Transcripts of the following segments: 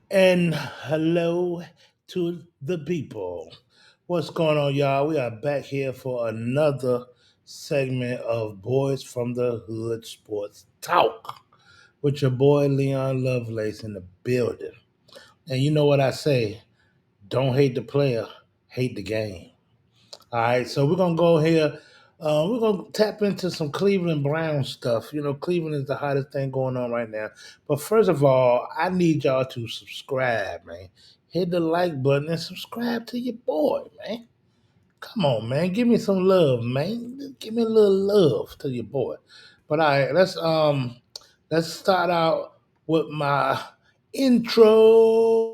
And hello to the people. What's going on, y'all? We are back here for another segment of Boys from the Hood Sports Talk with your boy Leon Lovelace in the building. And you know what I say? Don't hate the player, hate the game. All right, so we're gonna go here. We're gonna tap into some Cleveland Brown stuff. You know, Cleveland is the hottest thing going on right now. But first of all, I need y'all to subscribe, man. Hit the like button and subscribe to your boy, man. Come on, man. Give me some love, man. Give me a little love to your boy. But all right, let's start out with my intro.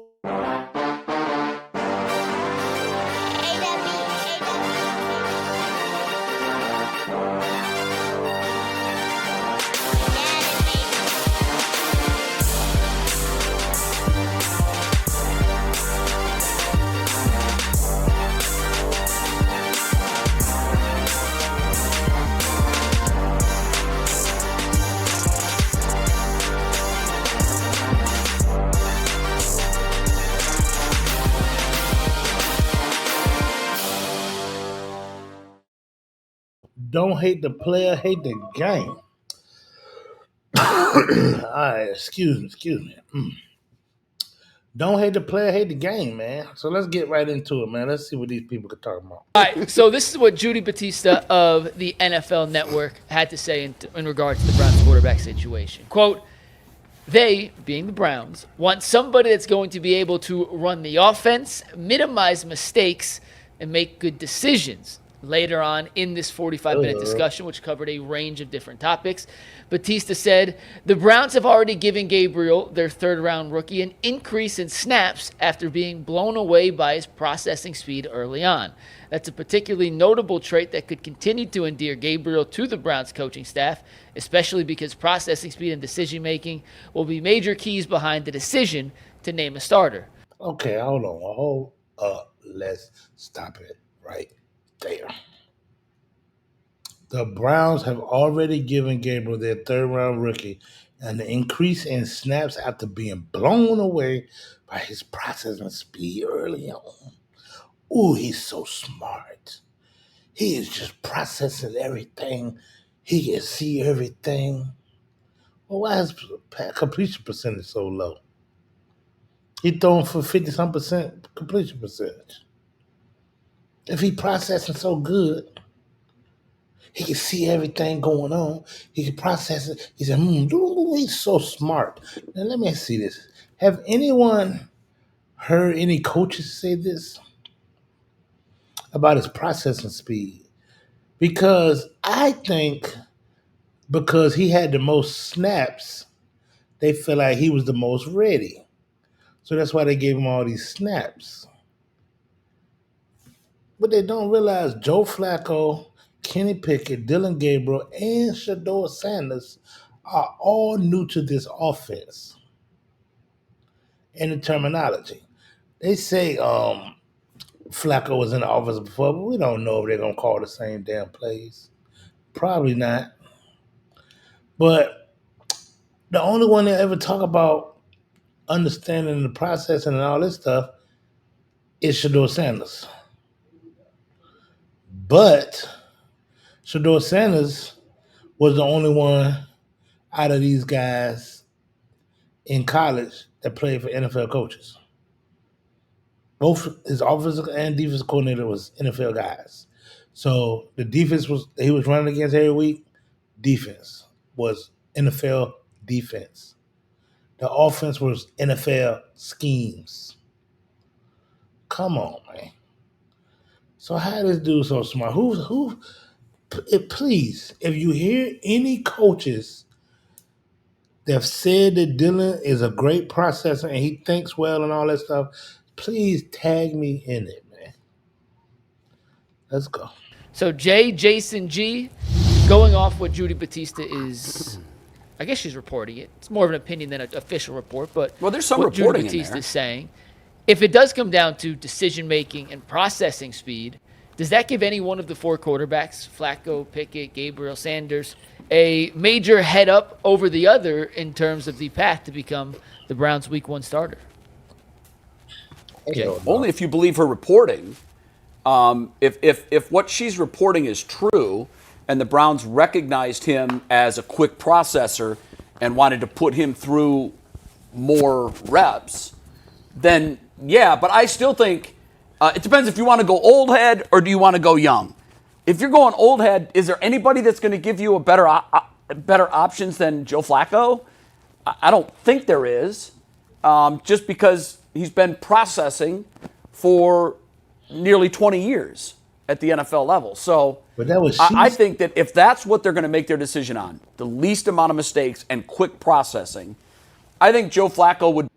Don't hate the player, hate the game. All right, excuse me. Don't hate the player, hate the game, man. So let's get right into it, man. Let's see what these people can talk about. All right, so this is what Judy Batista of the NFL Network had to say in regard to the Browns quarterback situation. Quote, they, being the Browns, want somebody that's going to be able to run the offense, minimize mistakes, and make good decisions. Later on in this 45-minute discussion, which covered a range of different topics, Batista said, the Browns have already given Gabriel, their third-round rookie, an increase in snaps after being blown away by his processing speed early on. That's a particularly notable trait that could continue to endear Gabriel to the Browns coaching staff, especially because processing speed and decision-making will be major keys behind the decision to name a starter. Okay, hold on. Hold up. Let's stop it right there. The Browns have already given Gabriel their third round rookie an increase in snaps after being blown away by his processing speed early on. Ooh, he's so smart. He is just processing everything. He can see everything. Well, why is completion percentage so low? He throwing for 50 some percent completion percentage. If he processing so good, he can see everything going on. He can process it. He said, he's so smart. Now let me see this. Have anyone heard any coaches say this about his processing speed? Because I think because he had the most snaps, they feel like he was the most ready. So that's why they gave him all these snaps. But they don't realize Joe Flacco, Kenny Pickett, Dillon Gabriel, and Shador Sanders are all new to this offense and the terminology. They say Flacco was in the offense before, but we don't know if they're going to call the same damn plays. Probably not. But the only one that ever talk about understanding the processing and all this stuff is Shador Sanders. But Shador Sanders was the only one out of these guys in college that played for NFL coaches. Both his offensive and defensive coordinator was NFL guys. So the defense was he was running against every week. Defense was NFL defense. The offense was NFL schemes. Come on, man. So how this dude so smart? Please, if you hear any coaches that said that Dylan is a great processor and he thinks well and all that stuff, please tag me in it, man. Let's go. So Jason G, going off what Judy Batista is, I guess she's reporting it. It's more of an opinion than an official report, but Well, there's some what Judy reporting in Batista there. is saying, if it does come down to decision making and processing speed, does that give any one of the four quarterbacks, Flacco, Pickett, Gabriel, Sanders, a major head up over the other in terms of the path to become the Browns' Week 1 starter? Jay? Hell no. Only if you believe her reporting. If what she's reporting is true, and the Browns recognized him as a quick processor and wanted to put him through more reps, then yeah. But I still think it depends if you want to go old head or do you want to go young. If you're going old head, is there anybody that's going to give you a better options than Joe Flacco? I don't think there is, just because he's been processing for nearly 20 years at the NFL level. So But that was I think that if that's what they're going to make their decision on, the least amount of mistakes and quick processing, I think Joe Flacco would.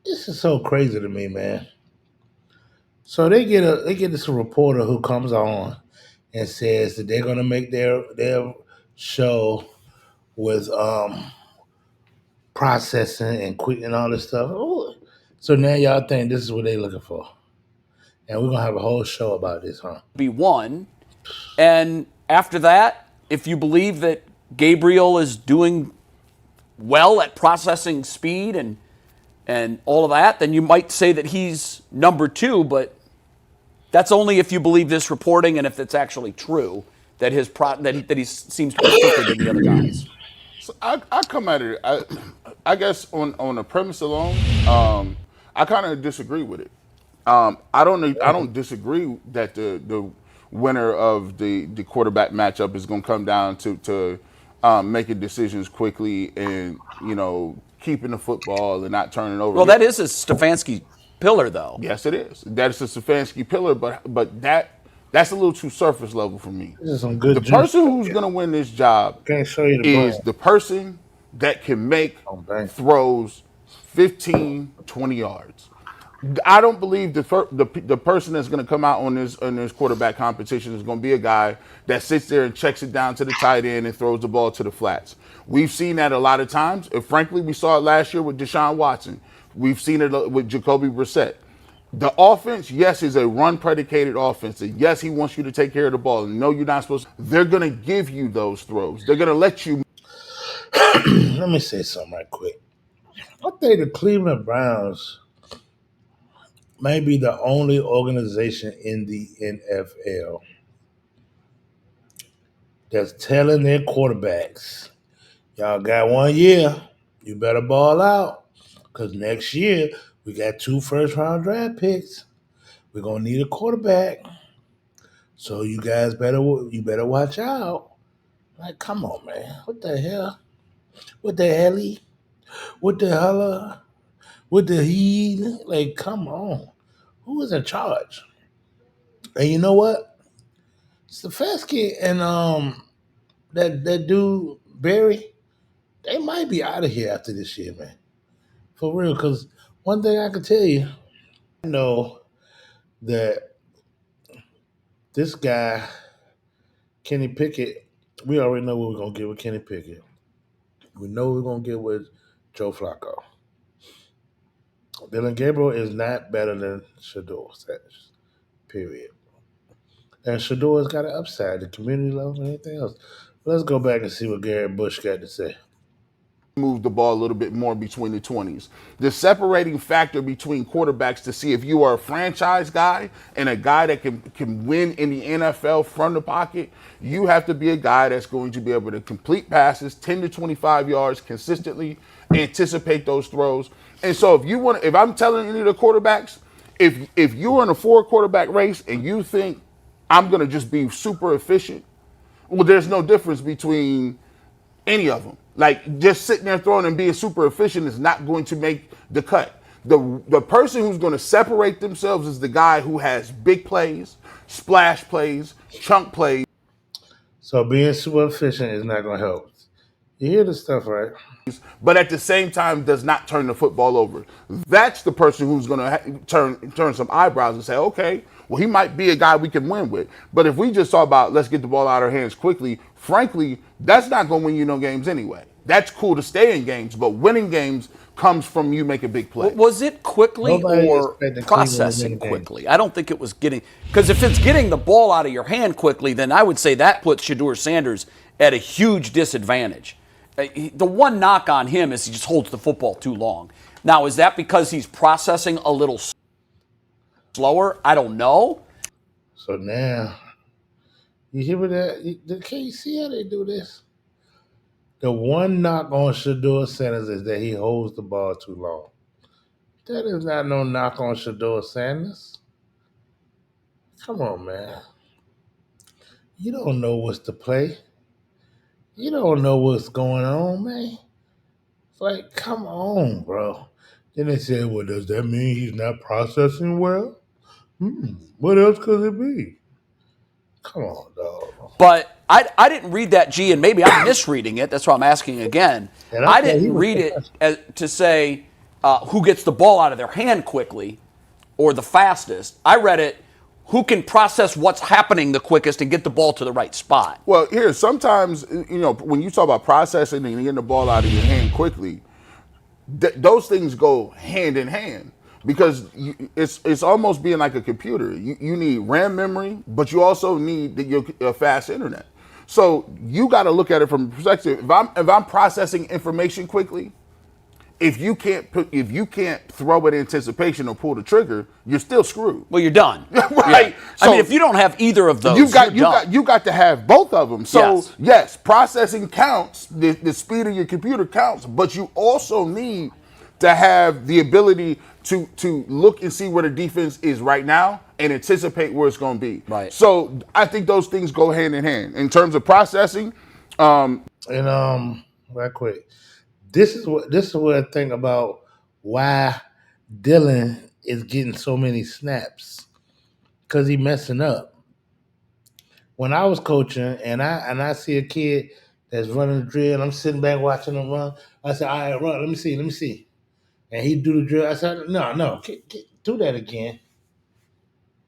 This is so crazy to me, man. So they get this reporter who comes on and says that they're gonna make their show with processing and quick and all this stuff. Ooh. So now y'all think this is what they looking for, and we're gonna have a whole show about this, huh? Be one. And after that, if you believe that Gabriel is doing well at processing speed and all of that, then you might say that he's number two, but that's only if you believe this reporting and if it's actually true that that he seems to be quicker than the other guys. So I come at it. I guess on the premise alone, I kind of disagree with it. I don't disagree that the winner of the quarterback matchup is going to come down to making decisions quickly and keeping the football and not turning over. Well, that is a Stefanski pillar, though. Yes, it is. That is a Stefanski pillar, but that's a little too surface level for me. This is some good The juice. person who's going to win this job Can't show you the is brand. the person that can make Oh, dang. throws 15, 20 yards. I don't believe the person that's going to come out on this quarterback competition is going to be a guy that sits there and checks it down to the tight end and throws the ball to the flats. We've seen that a lot of times. And frankly, we saw it last year with Deshaun Watson. We've seen it with Jacoby Brissett. The offense, yes, is a run-predicated offense. And yes, he wants you to take care of the ball. And no, you're not supposed to. They're going to give you those throws. They're going to let you. Let me say something right quick. I think the Cleveland Browns may be the only organization in the NFL that's telling their quarterbacks, y'all got 1 year, you better ball out. Because next year, we got 2 first-round draft picks. We're going to need a quarterback. So you guys better watch out. Like, come on, man. What the hell? What the helly? What the hella? What the he? Like, come on. Who is in charge? And you know what? Stefanski and that dude Barry, they might be out of here after this year, man. For real, because one thing I can tell you, I know that this guy, Kenny Pickett, we already know what we're gonna get with Kenny Pickett. We know what we're gonna get with Joe Flacco. Dillon Gabriel is not better than Shador Sanders. Period. And Shador's got an upside, the community love and anything else. But let's go back and see what Garrett Bush got to say. Move the ball a little bit more between the 20s. The separating factor between quarterbacks to see if you are a franchise guy and a guy that can win in the NFL from the pocket, you have to be a guy that's going to be able to complete passes 10 to 25 yards consistently, anticipate those throws. And so if I'm telling any of the quarterbacks, if you're in a 4 quarterback race and you think I'm going to just be super efficient, well, there's no difference between any of them. Like, just sitting there throwing and being super efficient is not going to make the cut. The person who's going to separate themselves is the guy who has big plays, splash plays, chunk plays. So being super efficient is not going to help. You hear this stuff, right? But at the same time does not turn the football over. That's the person who's going to turn some eyebrows and say, okay, well, he might be a guy we can win with. But if we just talk about let's get the ball out of our hands quickly, frankly, that's not going to win you no games anyway. That's cool to stay in games, but winning games comes from you making big plays. Was it quickly Nobody or expected Cleveland to processing win the game. quickly? I don't think it was getting, because if it's getting the ball out of your hand quickly, then I would say that puts Shador Sanders at a huge disadvantage. The one knock on him is he just holds the football too long. Now, is that because he's processing a little slower. I don't know. So now, you hear what can you see how they do this? The one knock on Shador Sanders is that he holds the ball too long. That is not no knock on Shador Sanders. Come on, man. You don't know what's the play. You don't know what's going on, man. It's like, come on, bro. Then they said, well, does that mean he's not processing well? What else could it be? Come on, dog. But I didn't read that, G, and maybe I'm misreading it. That's why I'm asking again. And I I thought he didn't was read it fast. to say who gets the ball out of their hand quickly or the fastest. I read it who can process what's happening the quickest and get the ball to the right spot. Well, here, sometimes, when you talk about processing and getting the ball out of your hand quickly, those things go hand in hand because it's almost being like a computer. You need RAM memory, but you also need your fast internet. So you got to look at it from a perspective. If I'm processing information quickly, if you can't throw it in anticipation or pull the trigger, you're still screwed. Well, you're done. Right. Yeah. So I mean, if you don't have either of those, you got to have both of them. So Yes. processing counts. The speed of your computer counts, but you also need to have the ability to look and see where the defense is right now and anticipate where it's going to be. Right. So I think those things go hand in hand in terms of processing. And right quick. This is what I think about why Dillon is getting so many snaps. Cause he messing up. When I was coaching and I see a kid that's running the drill, I'm sitting back watching him run. I said, all right, run, let me see. And he do the drill. I said, no, do that again.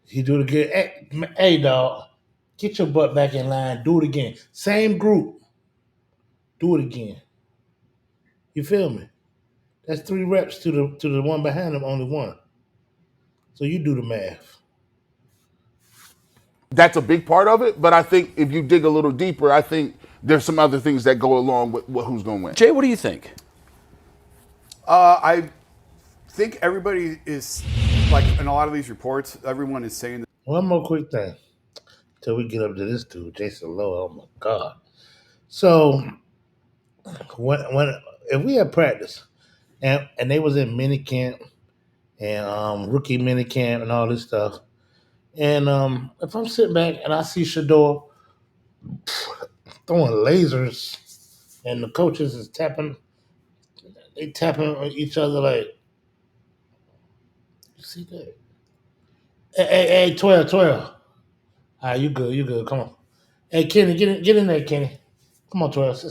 He do it again. Hey, dog, get your butt back in line. Do it again. Same group. Do it again. You feel me? That's 3 reps to the one behind him, only one. So you do the math. That's a big part of it, but I think if you dig a little deeper, I think there's some other things that go along with who's going to win. Jay, what do you think? I think everybody is, like, in a lot of these reports, everyone is saying that. One more quick thing till we get up to this dude, Jason Lowe. Oh my God! So when if we had practice and they was in mini camp and rookie mini camp and all this stuff, and if I'm sitting back and I see Shador throwing lasers and the coaches is they tapping on each other like, you see that? Hey, 12. All right, you good. Come on. Hey, Kenny, get in there, Kenny. Come on, 12.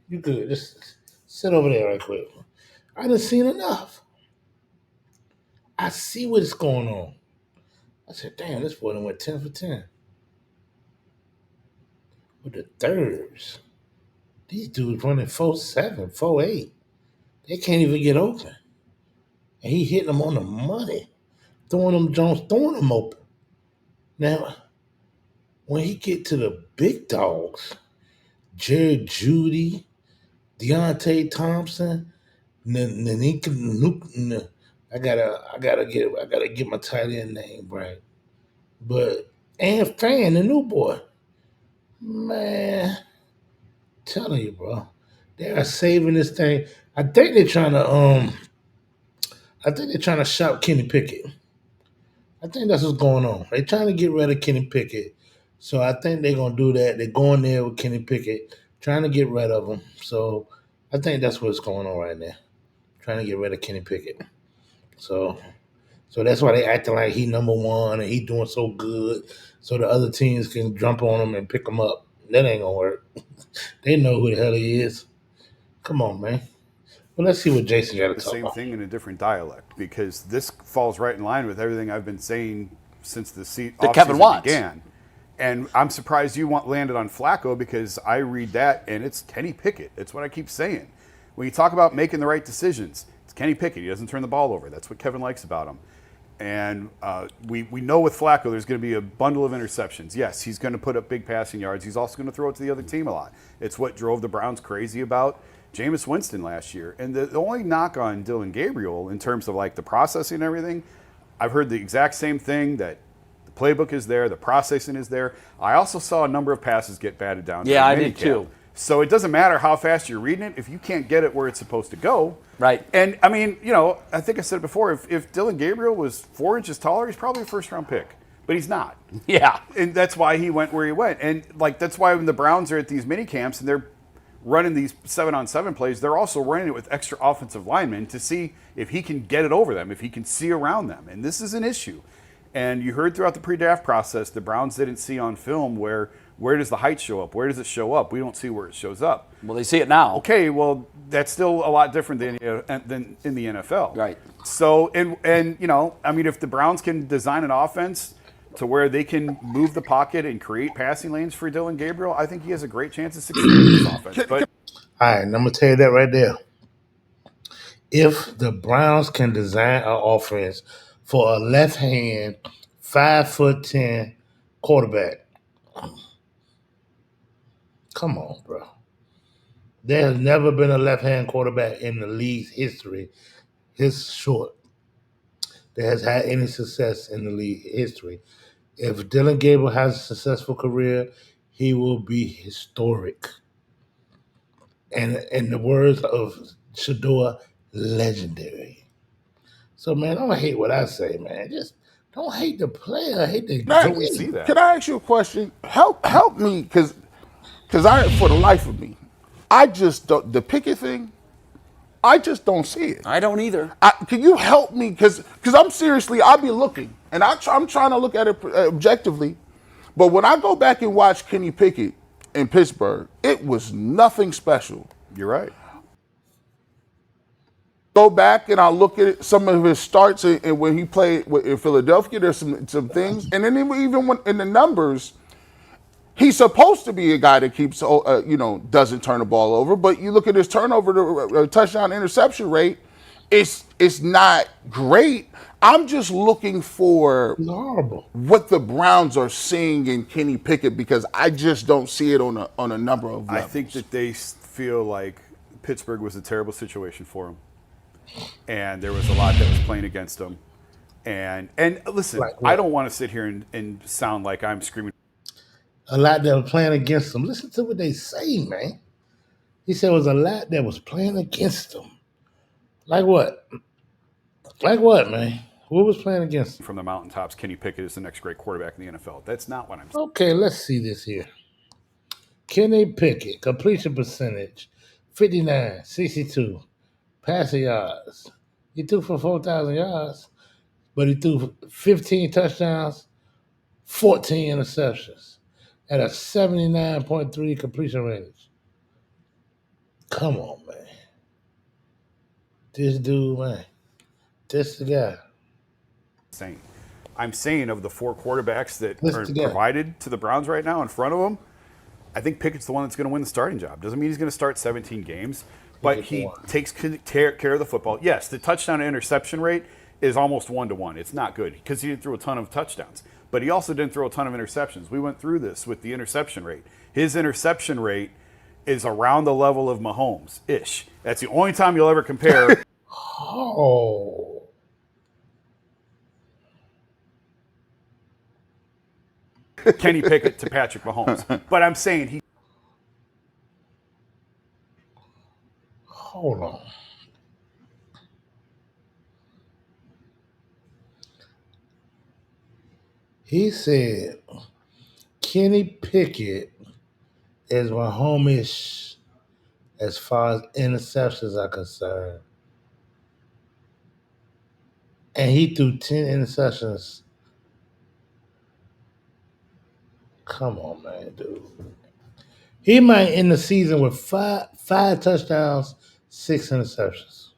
You good. Just sit over there right quick. I done seen enough. I see what's going on. I said, damn, this boy done went 10 for 10. With the thirds. These dudes running 4.7, 4.8. They can't even get open. And he hitting them on the money. Throwing them open. Now, when he get to the big dogs, Jared Judy, Deontay Thompson, I gotta get my tight end name right. But and Fan, the new boy, man, telling you, bro, they are saving this thing. I think they're trying to shout Kenny Pickett. I think that's what's going on. They're trying to get rid of Kenny Pickett. So I think they're gonna do that. They're going there with Kenny Pickett, trying to get rid of him. So I think that's what's going on right now. Trying to get rid of Kenny Pickett. So that's why they acting like he number one and he doing so good, so the other teams can jump on him and pick him up. That ain't gonna work. They know who the hell he is. Come on, man. Well, let's see what Jason got to The talk same about. thing in a different dialect, because this falls right in line with everything I've been saying since the That Kevin offseason wants. began. And I'm surprised you landed on Flacco, because I read that and it's Kenny Pickett. It's what I keep saying. When you talk about making the right decisions, it's Kenny Pickett. He doesn't turn the ball over. That's what Kevin likes about him. And we know with Flacco there's going to be a bundle of interceptions. Yes, he's going to put up big passing yards. He's also going to throw it to the other team a lot. It's what drove the Browns crazy about Jameis Winston last year. And the only knock on Dillon Gabriel in terms of like the processing and everything, I've heard the exact same thing, that the playbook is there, the processing is there. I also saw a number of passes get batted down. Yeah, I during did minicamp. too. So it doesn't matter how fast you're reading it if you can't get it where it's supposed to go. Right. And I mean, you know, I think I said it before. If Dillon Gabriel was 4 inches taller, he's probably a first-round pick, but he's not. Yeah. And that's why he went where he went. And like that's why when the Browns are at these mini camps and they're running these 7-on-7 plays, they're also running it with extra offensive linemen to see if he can get it over them, if he can see around them. And this is an issue. And you heard throughout the pre-draft process, the Browns didn't see on film where does the height show up? Where does it show up? We don't see where it shows up. Well, they see it now. Okay, well, that's still a lot different than in the NFL. Right. So, and you know, I mean, if the Browns can design an offense to where they can move the pocket and create passing lanes for Dillon Gabriel, I think he has a great chance of succeeding in this offense. But All right, and I'm gonna tell you that right there. If the Browns can design an offense for a left hand, 5'10" quarterback, come on, bro. There has never been a left hand quarterback in the league's history, his short, that has had any success in the league history. If Dillon Gabriel has a successful career, he will be historic. And in the words of Shador, legendary. So, man, don't hate what I say, man. Just don't hate the player. Hate the until we game. see that. Can I ask you a question? Help me, because I, for the life of me, I just don't, the Pickett thing, I just don't see it. I don't either. Can you help me? Because I'm seriously, I'll be looking, and I'm trying to look at it objectively. But when I go back and watch Kenny Pickett in Pittsburgh, it was nothing special. You're right. Go back and I'll look at some of his starts and when he played in Philadelphia, there's some things. And then even when, in the numbers, he's supposed to be a guy that keeps, doesn't turn the ball over. But you look at his turnover to touchdown interception rate, it's not great. I'm just looking for It's horrible. what the Browns are seeing in Kenny Pickett because I just don't see it on a number of levels. I think that they feel like Pittsburgh was a terrible situation for him, and there was a lot that was playing against him. And listen, Like what? I don't want to sit here and sound like I'm screaming. A lot that was playing against them. Listen to what they say, man. He said it was a lot that was playing against them. Like what? Like what, man? What was playing against them? From the mountaintops, Kenny Pickett is the next great quarterback in the NFL. That's not what I'm saying. Okay, let's see this here. Kenny Pickett, completion percentage, 59, 62. Passing yards. He threw for 4,000 yards, but he threw 15 touchdowns, 14 interceptions at a 79.3 completion range. Come on, man. This dude, man. This the guy. I'm saying of the 4 quarterbacks that Listen are to that. provided to the Browns right now in front of them, I think Pickett's the one that's going to win the starting job. Doesn't mean he's going to start 17 games, but he takes care of the football. Yes, the touchdown to interception rate is almost 1-to-1. It's not good because he didn't throw a ton of touchdowns, but he also didn't throw a ton of interceptions. We went through this with the interception rate. His interception rate is around the level of Mahomes-ish. That's the only time you'll ever compare. Oh. Kenny Pickett to Patrick Mahomes. But I'm saying he. Hold on. He said Kenny Pickett is Mahomes as far as interceptions are concerned. And he threw 10 interceptions. Come on, man, dude. He might end the season with five touchdowns, 6 interceptions.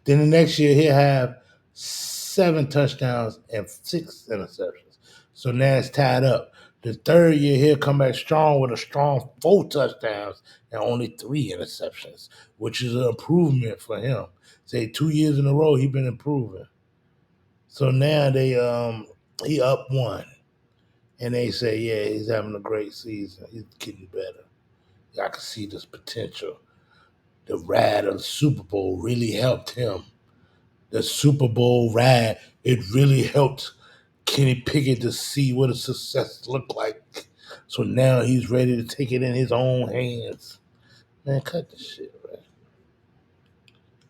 Then the next year he'll have 7 touchdowns and 6 interceptions. So now it's tied up. The third year he'll come back strong with a strong 4 touchdowns and only 3 interceptions, which is an improvement for him. Say 2 years in a row he's been improving. So now he up 1. And they say, yeah, he's having a great season. He's getting better. I can see this potential. The ride of the Super Bowl really helped him. the Super Bowl ride, it really helped Kenny Pickett to see what a success looked like. So now he's ready to take it in his own hands. Man, cut the shit, man.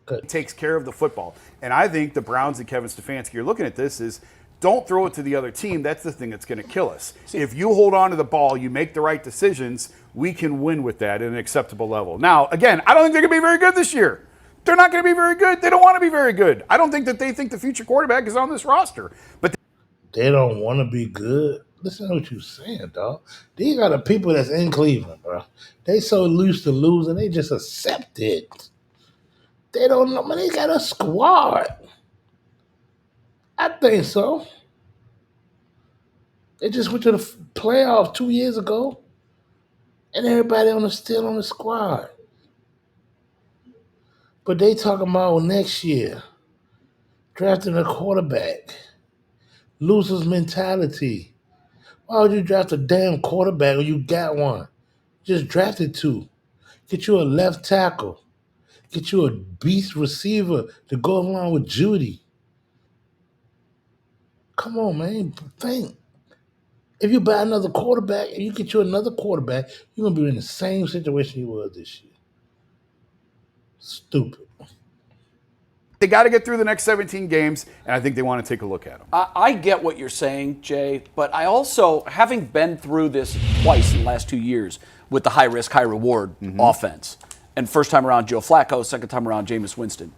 Cut. Takes care of the football. And I think the Browns and Kevin Stefanski are looking at this is don't throw it to the other team. That's the thing that's going to kill us. If you hold on to the ball, you make the right decisions, we can win with that at an acceptable level. Now, again, I don't think they're going to be very good this year. They're not going to be very good. They don't want to be very good. I don't think that they think the future quarterback is on this roster. But They don't want to be good. Listen to what you're saying, dog. These are the people that's in Cleveland, bro. They so used to losing, they just accept it. They don't know, man. They got a squad. I think so. They just went to the playoff 2 years ago, and everybody still on the squad. But they talking about next year drafting a quarterback. Losers mentality. Why would you draft a damn quarterback when you got one? Just drafted two. Get you a left tackle. Get you a beast receiver to go along with Judy. Come on, man. Think. If you buy another quarterback, if you get you another quarterback, you're going to be in the same situation you were this year. Stupid. they got to get through the next 17 games, and I think they want to take a look at them. I get what you're saying, Jay, but I also, having been through this twice in the last 2 years with the high risk, high reward offense, and first time around Joe Flacco, second time around Jameis Winston,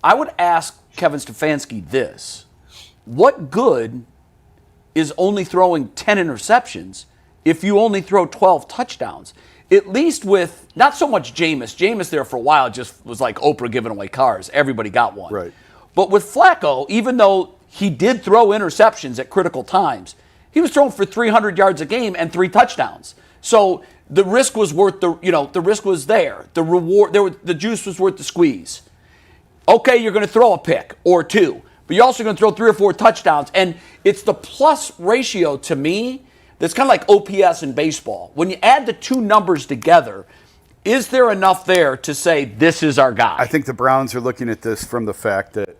I would ask Kevin Stefanski this. What good is only throwing 10 interceptions if you only throw 12 touchdowns? At least with, not so much Jameis. Jameis there for a while just was like Oprah giving away cars. Everybody got one. Right. But with Flacco, even though he did throw interceptions at critical times, he was throwing for 300 yards a game and 3 touchdowns. So the risk was worth the risk was there. The reward, the juice was worth the squeeze. Okay, you're going to throw a pick or 2, but you're also going to throw 3 or 4 touchdowns. And it's the plus ratio to me that's kind of like OPS in baseball. When you add the 2 numbers together, is there enough there to say this is our guy? I think the Browns are looking at this from the fact that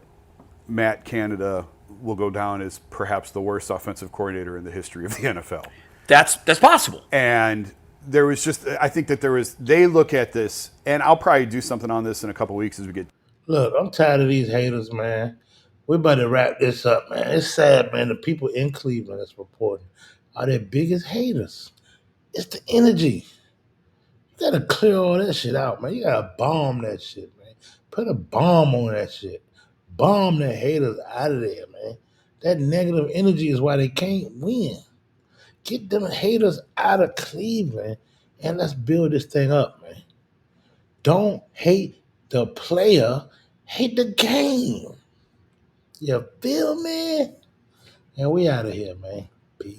Matt Canada will go down as perhaps the worst offensive coordinator in the history of the NFL. That's possible. And there was just, I think that they look at this, and I'll probably do something on this in a couple of weeks as we get. Look, I'm tired of these haters, man. We're about to wrap this up, man. It's sad, man. The people in Cleveland that's reporting are their biggest haters. It's the energy. You gotta clear all that shit out, man. You gotta bomb that shit, man. Put a bomb on that shit. Bomb the haters out of there, man. That negative energy is why they can't win. Get them haters out of Cleveland and let's build this thing up, man. Don't hate the player, hate the game. You feel me? And we out of here, man. Peace.